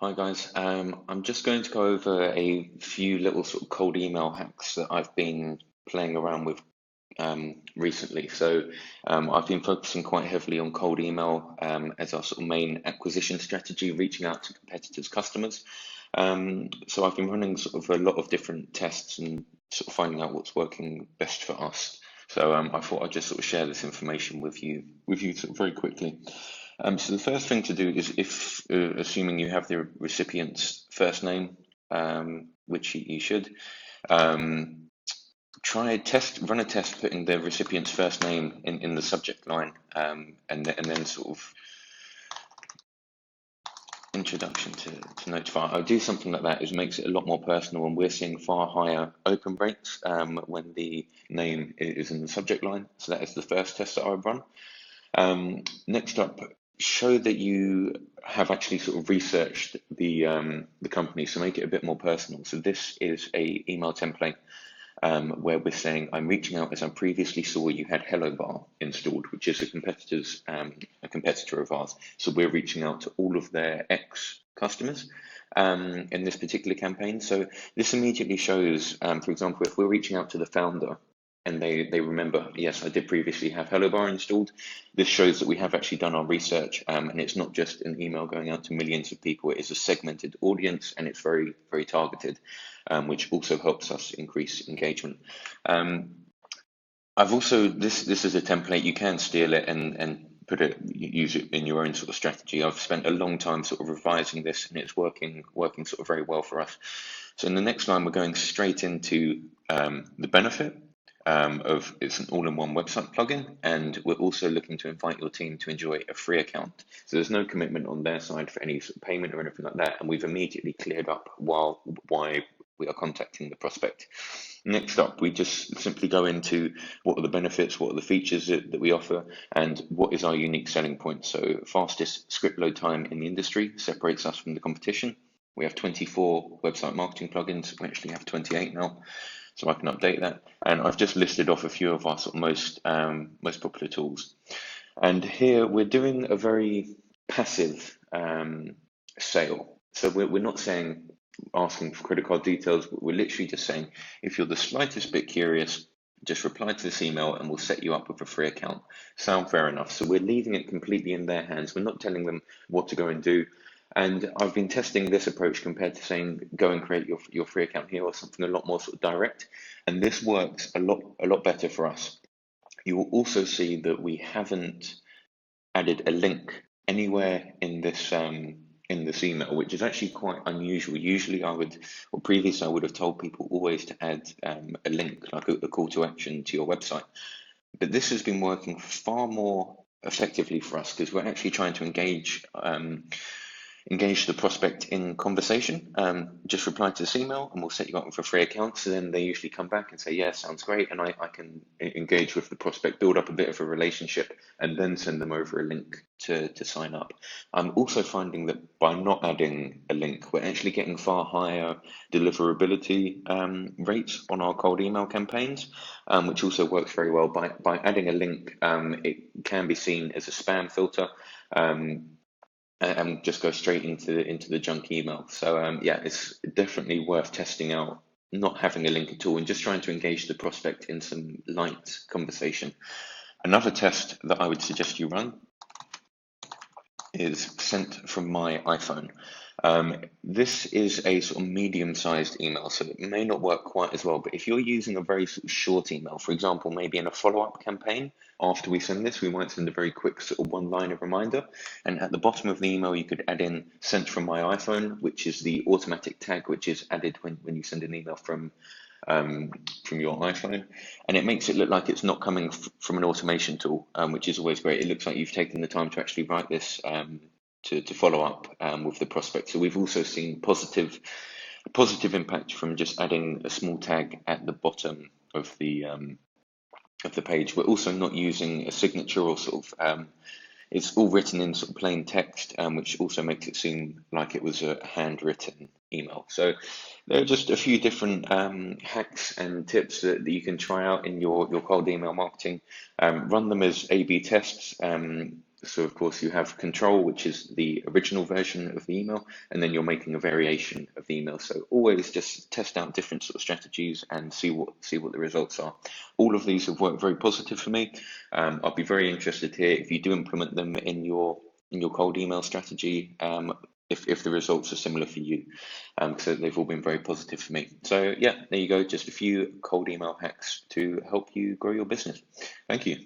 Hi guys, I'm just going to go over a few little sort of cold email hacks that I've been playing around with recently. I've been focusing quite heavily on cold email as our sort of main acquisition strategy, reaching out to competitors' customers. So I've been running sort of a lot of different tests and sort of finding out what's working best for us. I thought I'd just sort of share this information with you sort of very quickly. So the first thing to do is if, assuming you have the recipient's first name, which you should, um, run a test putting the recipient's first name in the subject line, and then sort of introduction to Notify. I do something like that. It makes it a lot more personal, and we're seeing far higher open rates when the name is in the subject line. So that is the first test that I would run. Next up, show that you have actually sort of researched the company, so make it a bit more personal. So this is a email template where we're saying, I'm reaching out as I previously saw you had HelloBar installed, which is a competitor of ours. So we're reaching out to all of their ex-customers in this particular campaign. So this immediately shows, for example, if we're reaching out to the founder and they remember, yes, I did previously have HelloBar installed. This shows that we have actually done our research, and it's not just an email going out to millions of people. It is a segmented audience, and it's very, very targeted, which also helps us increase engagement. I've also this is a template. You can steal it and use it in your own sort of strategy. I've spent a long time sort of revising this, and it's working sort of very well for us. So in the next line, we're going straight into the benefit of it's an all-in-one website plugin, and we're also looking to invite your team to enjoy a free account. So there's no commitment on their side for any sort of payment or anything like that, and we've immediately cleared up why we are contacting the prospect. Next up, we just simply go into what are the benefits, what are the features that we offer, and what is our unique selling point. So fastest script load time in the industry separates us from the competition. We have 24 website marketing plugins. We actually have 28 now, so I can update that. And I've just listed off a few of our sort of most popular tools. And here we're doing a very passive sale. So we're not saying asking for credit card details. We're literally just saying, if you're the slightest bit curious, just reply to this email and we'll set you up with a free account. Sound fair enough? So we're leaving it completely in their hands. We're not telling them what to go and do. And I've been testing this approach compared to saying, go and create your free account here, or something a lot more sort of direct. And this works a lot better for us. You will also see that we haven't added a link anywhere in this email, which is actually quite unusual. Usually previously I would have told people always to add a link, like a call to action to your website. But this has been working far more effectively for us because we're actually trying to engage the prospect in conversation. Just reply to this email and we'll set you up with a free account. So then they usually come back and say, yeah, sounds great. And I can engage with the prospect, build up a bit of a relationship, and then send them over a link to sign up. I'm also finding that by not adding a link, we're actually getting far higher deliverability rates on our cold email campaigns, which also works very well. By adding a link, it can be seen as a spam filter. And just go straight into the junk email. So yeah, it's definitely worth testing out not having a link at all and just trying to engage the prospect in some light conversation. Another test that I would suggest you run is sent from my iPhone. This is a sort of medium-sized email, so it may not work quite as well, but if you're using a very sort of short email, for example, maybe in a follow-up campaign, after we send this, we might send a very quick sort of one-liner reminder, and at the bottom of the email, you could add in sent from my iPhone, which is the automatic tag, which is added when you send an email from your iPhone, and it makes it look like it's not coming from an automation tool, which is always great. It looks like you've taken the time to actually write this to follow up with the prospect. So we've also seen positive impact from just adding a small tag at the bottom of the page. We're also not using a signature or sort of it's all written in sort of plain text, which also makes it seem like it was a handwritten email. So there are just a few different hacks and tips that you can try out in your cold email marketing. Run them as A/B tests. So of course you have control, which is the original version of the email, and then you're making a variation of the email. So always just test out different sort of strategies and see what the results are. All of these have worked very positive for me. I'll be very interested here if you do implement them in your cold email strategy. If the results are similar for you, so they've all been very positive for me. So yeah, there you go, just a few cold email hacks to help you grow your business. Thank you.